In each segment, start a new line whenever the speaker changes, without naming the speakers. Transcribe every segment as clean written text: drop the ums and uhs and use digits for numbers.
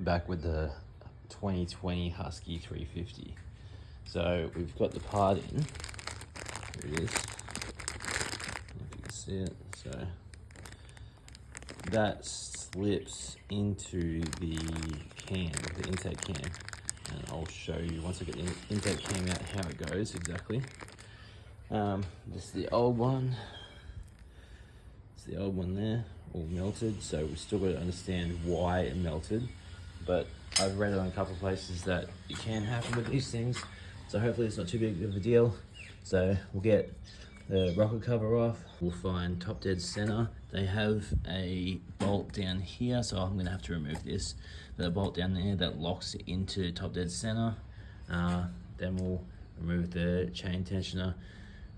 back with the 2020 Husky 350. So we've got the part in. Here it is. If you can see it. So that slips into the cam, the intake cam. And I'll show you once I get the intake cam out how it goes exactly. This is the old one. It's the old one there, all melted. So we've still got to understand why it melted. But I've read it on a couple of places that it can happen with these things. So hopefully it's not too big of a deal. So we'll get the rocker cover off. We'll find top dead center. They have a bolt down here, so I'm gonna have to remove this. The bolt down there that locks it into top dead center. Then we'll remove the chain tensioner,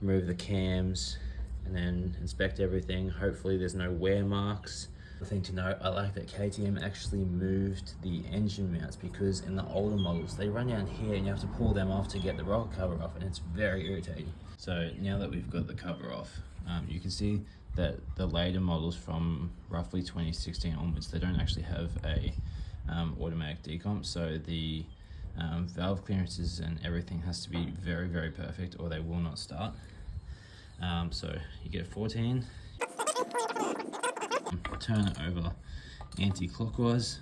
remove the cams, and then inspect everything. Hopefully there's no wear marks. The thing to note, I like that KTM actually moved the engine mounts, because in the older models they run down here and you have to pull them off to get the rocker cover off, and it's very irritating. So now that we've got the cover off, you can see that the later models from roughly 2016 onwards, they don't actually have a automatic decomp, so the valve clearances and everything has to be very, very perfect or they will not start. So you get 14, turn it over anti-clockwise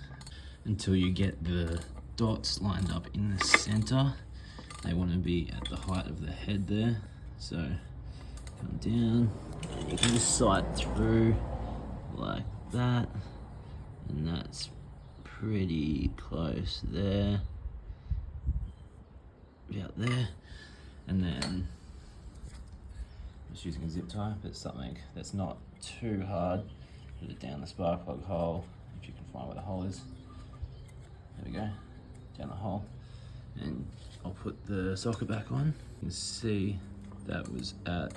until you get the dots lined up in the center. They want to be at the height of the head there. So come down, you can just sight through like that, and that's pretty close there, about there. And then just using a zip tie, but something that's not too hard. Put it down the spark plug hole, if you can find where the hole is. There we go, down the hole. And I'll put the socket back on. You can see that was at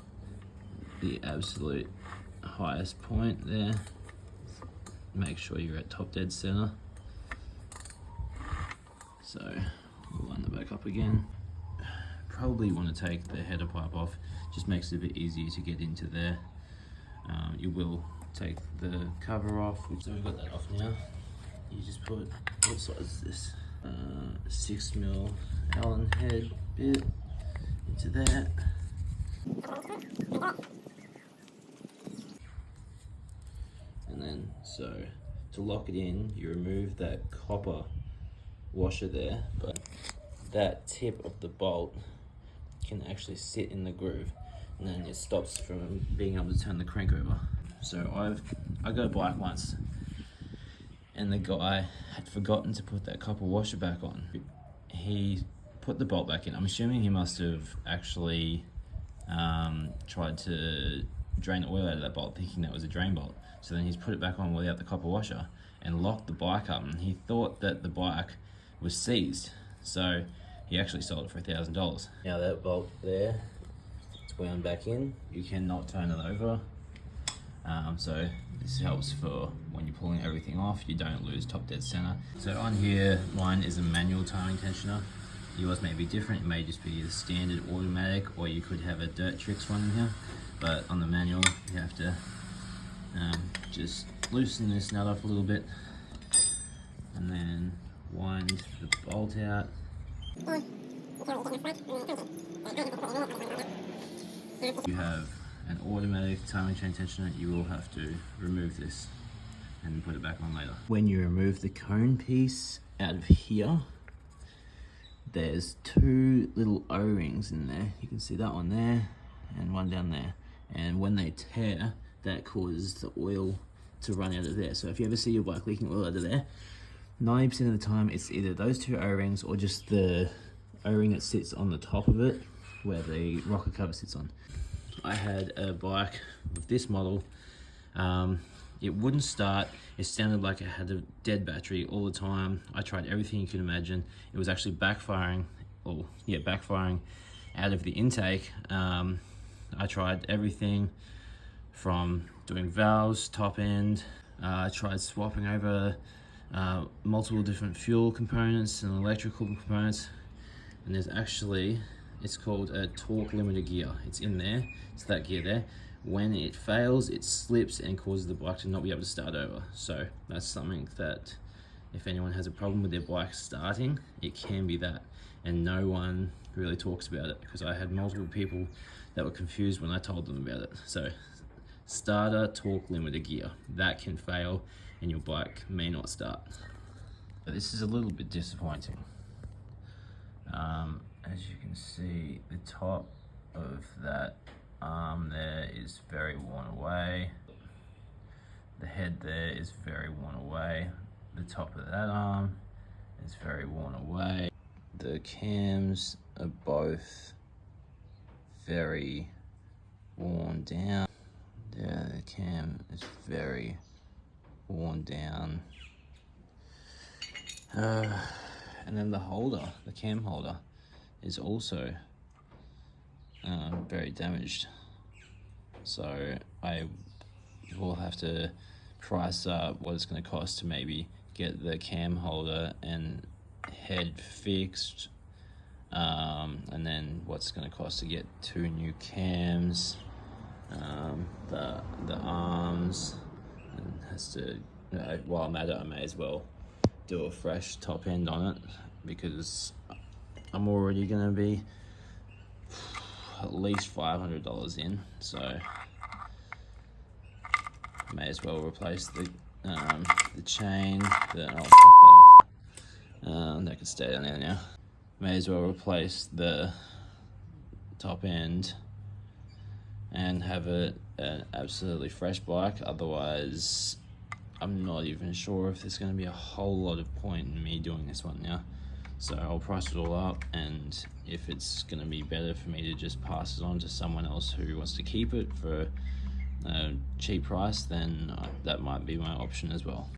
the absolute highest point there. Make sure you're at top dead center. So we'll line that back up again. Probably want to take the header pipe off, just makes it a bit easier to get into there. You will take the cover off, so we've got that off now. You just put, what size is this? 6mm Allen head bit into that. And then, so to lock it in, you remove that copper washer there, but that tip of the bolt can actually sit in the groove, and then it stops from being able to turn the crank over. So I got a bike once, and the guy had forgotten to put that copper washer back on. He put the bolt back in. I'm assuming he must have actually tried to drain the oil out of that bolt, thinking that was a drain bolt. So then he's put it back on without the copper washer and locked the bike up, and he thought that the bike was seized. So he actually sold it for $1,000. Now that bolt there, it's wound back in. You cannot turn it over. So this helps for when you're pulling everything off, you don't lose top dead center. So on here, mine is a manual timing tensioner. Yours may be different, it may just be a standard automatic, or you could have a dirt tricks one in here. But on the manual, you have to just loosen this nut up a little bit, and then wind the bolt out. You have an automatic timing chain tensioner, you will have to remove this and put it back on later. When you remove the cone piece out of here, there's two little O-rings in there. You can see that one there and one down there. And when they tear, that causes the oil to run out of there. So if you ever see your bike leaking oil out of there, 90% of the time it's either those two O-rings or just the O-ring that sits on the top of it where the rocker cover sits on. I had a bike with this model. It wouldn't start. It sounded like it had a dead battery all the time. I tried everything you could imagine. It was actually backfiring out of the intake. I tried everything from doing valves, top end. I tried swapping over multiple different fuel components and electrical components. And there's actually, it's called a torque limiter gear. It's in there, it's that gear there. When it fails, it slips and causes the bike to not be able to start over. So that's something that if anyone has a problem with their bike starting, it can be that, and no one really talks about it, because I had multiple people that were confused when I told them about it. So starter torque limiter gear, that can fail and your bike may not start. But this is a little bit disappointing. As you can see, the top of that arm there is very worn away. The head there is very worn away. The top of that arm is very worn away. The cams are both very worn down. Yeah, the cam is very worn down. And then the holder, the cam holder, is also very damaged. So I will have to price up what it's going to cost to maybe get the cam holder and head fixed, and then what's going to cost to get 2 new cams, the arms, and has to, while I'm at it, I may as well do a fresh top end on it, because I'm already going to be at least $500 in, so may as well replace the chain. That could stay down there now. May as well replace the top end and have it an absolutely fresh bike. Otherwise, I'm not even sure if there's going to be a whole lot of point in me doing this one now. So I'll price it all up, and if it's going to be better for me to just pass it on to someone else who wants to keep it for a cheap price, then that might be my option as well.